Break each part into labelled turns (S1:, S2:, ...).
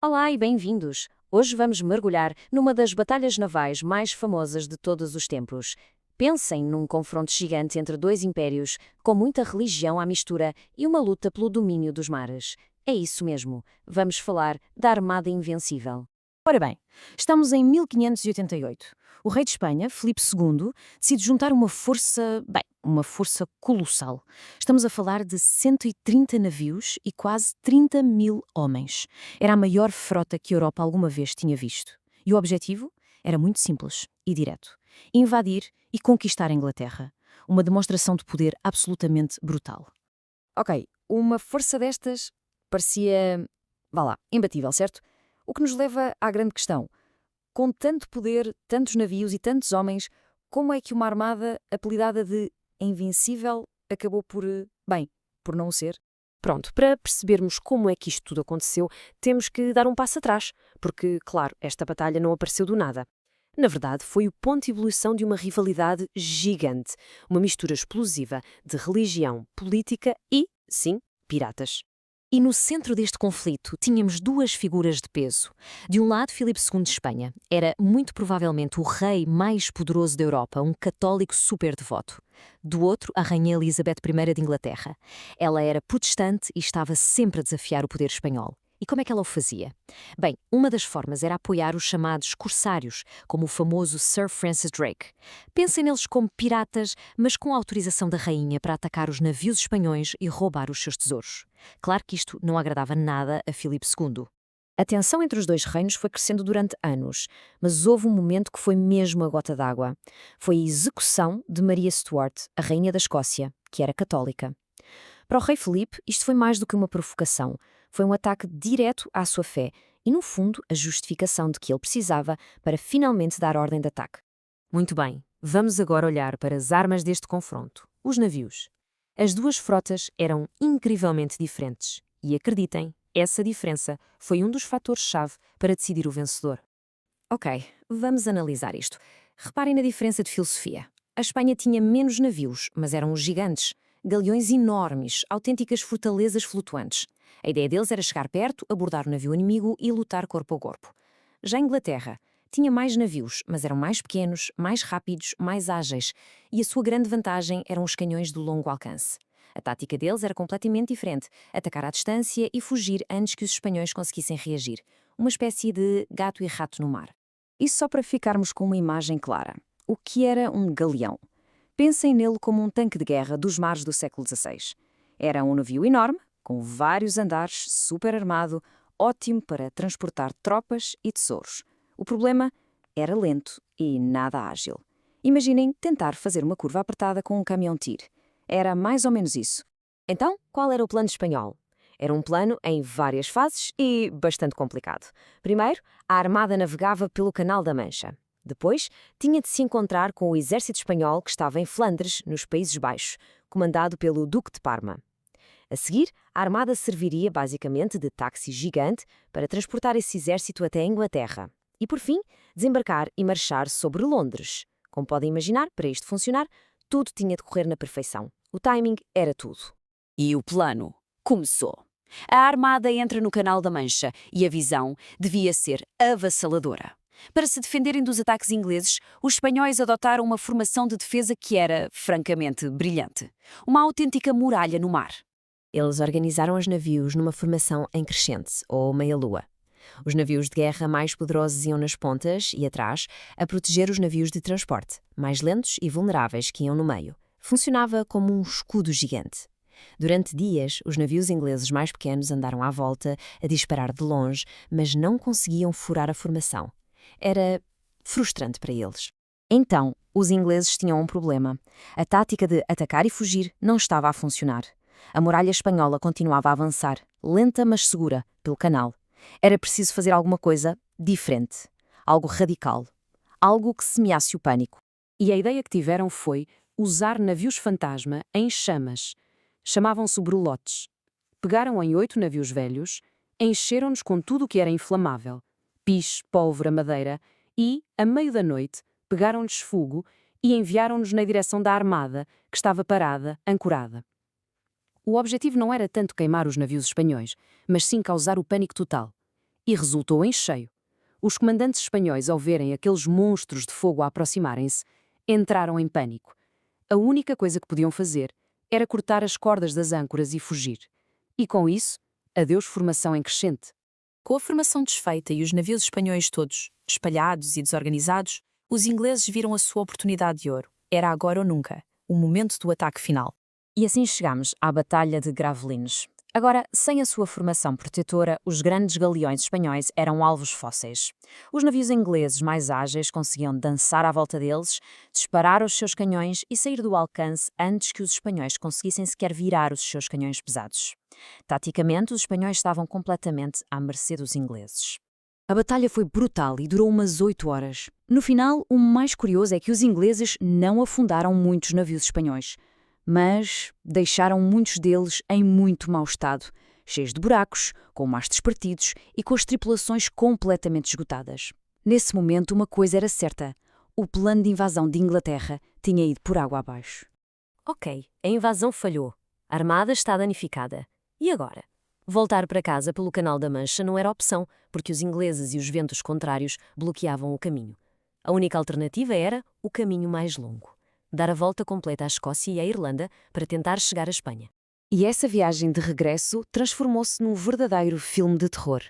S1: Olá e bem-vindos! Hoje vamos mergulhar numa das batalhas navais mais famosas de todos os tempos. Pensem num confronto gigante entre dois impérios, com muita religião à mistura e uma luta pelo domínio dos mares. É isso mesmo, vamos falar da Armada Invencível.
S2: Ora bem, estamos em 1588. O rei de Espanha, Filipe II, decide juntar uma força colossal. Estamos a falar de 130 navios e quase 30 mil homens. Era a maior frota que a Europa alguma vez tinha visto. E o objetivo era muito simples e direto: invadir e conquistar a Inglaterra. Uma demonstração de poder absolutamente brutal.
S1: Ok, uma força destas parecia, imbatível, certo? O que nos leva à grande questão. Com tanto poder, tantos navios e tantos homens, como é que uma armada apelidada de Invencível acabou por não o ser?
S3: Pronto, para percebermos como é que isto tudo aconteceu, temos que dar um passo atrás, porque, claro, esta batalha não apareceu do nada. Na verdade, foi o ponto de evolução de uma rivalidade gigante, uma mistura explosiva de religião, política e, sim, piratas.
S2: E no centro deste conflito tínhamos duas figuras de peso. De um lado, Filipe II de Espanha. Era muito provavelmente o rei mais poderoso da Europa, um católico super devoto. Do outro, a rainha Elizabeth I de Inglaterra. Ela era protestante e estava sempre a desafiar o poder espanhol. E como é que ela o fazia? Bem, uma das formas era apoiar os chamados corsários, como o famoso Sir Francis Drake. Pensem neles como piratas, mas com a autorização da rainha para atacar os navios espanhóis e roubar os seus tesouros. Claro que isto não agradava nada a Filipe II. A tensão entre os dois reinos foi crescendo durante anos, mas houve um momento que foi mesmo a gota d'água. Foi a execução de Maria Stuart, a rainha da Escócia, que era católica. Para o rei Filipe, isto foi mais do que uma provocação. Foi um ataque direto à sua fé e, no fundo, a justificação de que ele precisava para finalmente dar ordem de ataque.
S3: Muito bem, vamos agora olhar para as armas deste confronto, os navios. As duas frotas eram incrivelmente diferentes e, acreditem, essa diferença foi um dos fatores-chave para decidir o vencedor.
S2: Ok, vamos analisar isto. Reparem na diferença de filosofia. A Espanha tinha menos navios, mas eram gigantes. Galeões enormes, autênticas fortalezas flutuantes. A ideia deles era chegar perto, abordar o navio inimigo e lutar corpo a corpo. Já a Inglaterra tinha mais navios, mas eram mais pequenos, mais rápidos, mais ágeis, e a sua grande vantagem eram os canhões de longo alcance. A tática deles era completamente diferente: atacar à distância e fugir antes que os espanhóis conseguissem reagir. Uma espécie de gato e rato no mar. Isso só para ficarmos com uma imagem clara. O que era um galeão? Pensem nele como um tanque de guerra dos mares do século XVI. Era um navio enorme, com vários andares, super armado, ótimo para transportar tropas e tesouros. O problema era lento e nada ágil. Imaginem tentar fazer uma curva apertada com um caminhão-tiro. Era mais ou menos isso.
S3: Então, qual era o plano espanhol? Era um plano em várias fases e bastante complicado. Primeiro, a armada navegava pelo Canal da Mancha. Depois, tinha de se encontrar com o exército espanhol que estava em Flandres, nos Países Baixos, comandado pelo Duque de Parma. A seguir, a armada serviria basicamente de táxi gigante para transportar esse exército até a Inglaterra. E, por fim, desembarcar e marchar sobre Londres. Como podem imaginar, para isto funcionar, tudo tinha de correr na perfeição. O timing era tudo.
S4: E o plano começou. A armada entra no Canal da Mancha e a visão devia ser avassaladora. Para se defenderem dos ataques ingleses, os espanhóis adotaram uma formação de defesa que era, francamente, brilhante. Uma autêntica muralha no mar.
S2: Eles organizaram os navios numa formação em crescente, ou meia-lua. Os navios de guerra mais poderosos iam nas pontas e atrás a proteger os navios de transporte, mais lentos e vulneráveis que iam no meio. Funcionava como um escudo gigante. Durante dias, os navios ingleses mais pequenos andaram à volta, a disparar de longe, mas não conseguiam furar a formação. Era frustrante para eles. Então, os ingleses tinham um problema. A tática de atacar e fugir não estava a funcionar. A muralha espanhola continuava a avançar, lenta mas segura, pelo canal. Era preciso fazer alguma coisa diferente, algo radical, algo que semeasse o pânico.
S3: E a ideia que tiveram foi usar navios fantasma em chamas. Chamavam-se brulotes. Pegaram em 8 navios velhos, encheram-nos com tudo o que era inflamável, piche, pólvora, madeira, e, a meio da noite, pegaram-lhes fogo e enviaram-nos na direção da armada, que estava parada, ancorada. O objetivo não era tanto queimar os navios espanhóis, mas sim causar o pânico total.
S2: E resultou em cheio. Os comandantes espanhóis, ao verem aqueles monstros de fogo a aproximarem-se, entraram em pânico. A única coisa que podiam fazer era cortar as cordas das âncoras e fugir. E com isso, adeus formação em crescente.
S5: Com a formação desfeita e os navios espanhóis todos, espalhados e desorganizados, os ingleses viram a sua oportunidade de ouro. Era agora ou nunca, o momento do ataque final.
S3: E assim chegamos à Batalha de Gravelines. Agora, sem a sua formação protetora, os grandes galeões espanhóis eram alvos fósseis. Os navios ingleses mais ágeis conseguiam dançar à volta deles, disparar os seus canhões e sair do alcance antes que os espanhóis conseguissem sequer virar os seus canhões pesados. Taticamente, os espanhóis estavam completamente à mercê dos ingleses.
S1: A batalha foi brutal e durou umas 8 horas. No final, o mais curioso é que os ingleses não afundaram muitos navios espanhóis, mas deixaram muitos deles em muito mau estado, cheios de buracos, com mastos partidos e com as tripulações completamente esgotadas. Nesse momento, uma coisa era certa: o plano de invasão de Inglaterra tinha ido por água abaixo.
S3: Ok, a invasão falhou. A armada está danificada. E agora? Voltar para casa pelo Canal da Mancha não era opção, porque os ingleses e os ventos contrários bloqueavam o caminho. A única alternativa era o caminho mais longo: dar a volta completa à Escócia e à Irlanda para tentar chegar à Espanha.
S1: E essa viagem de regresso transformou-se num verdadeiro filme de terror.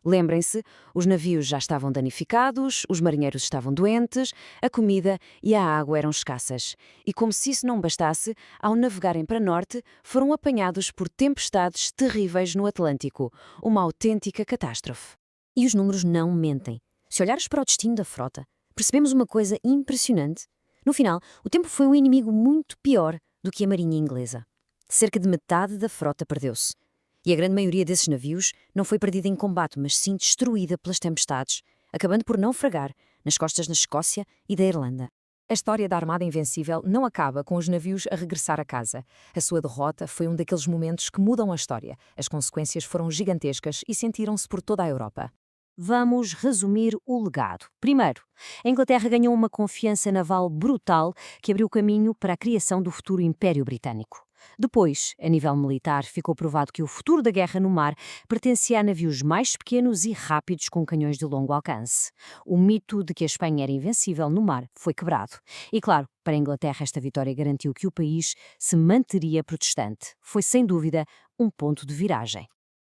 S1: Lembrem-se, os navios já estavam danificados, os marinheiros estavam doentes, a comida e a água eram escassas. E como se isso não bastasse, ao navegarem para norte, foram apanhados por tempestades terríveis no Atlântico, uma autêntica catástrofe.
S3: E os números não mentem. Se olhares para o destino da frota, percebemos uma coisa impressionante. No final, o tempo foi um inimigo muito pior do que a marinha inglesa. Cerca de metade da frota perdeu-se. E a grande maioria desses navios não foi perdida em combate, mas sim destruída pelas tempestades, acabando por naufragar nas costas da Escócia e da Irlanda.
S2: A história da Armada Invencível não acaba com os navios a regressar a casa. A sua derrota foi um daqueles momentos que mudam a história. As consequências foram gigantescas e sentiram-se por toda a Europa.
S3: Vamos resumir o legado. Primeiro, a Inglaterra ganhou uma confiança naval brutal que abriu caminho para a criação do futuro Império Britânico. Depois, a nível militar, ficou provado que o futuro da guerra no mar pertencia a navios mais pequenos e rápidos com canhões de longo alcance. O mito de que a Espanha era invencível no mar foi quebrado. E claro, para a Inglaterra esta vitória garantiu que o país se manteria protestante. Foi sem dúvida um ponto de viragem.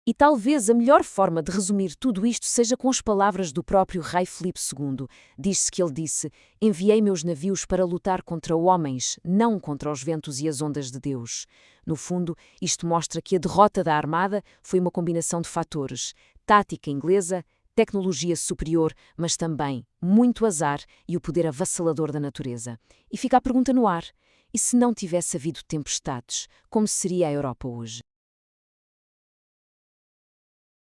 S1: E talvez a melhor forma de resumir tudo isto seja com as palavras do próprio rei Filipe II. Diz-se que ele disse: "Enviei meus navios para lutar contra homens, não contra os ventos e as ondas de Deus." No fundo, isto mostra que a derrota da armada foi uma combinação de fatores: tática inglesa, tecnologia superior, mas também muito azar e o poder avassalador da natureza. E fica a pergunta no ar: e se não tivesse havido tempestades, como seria a Europa hoje?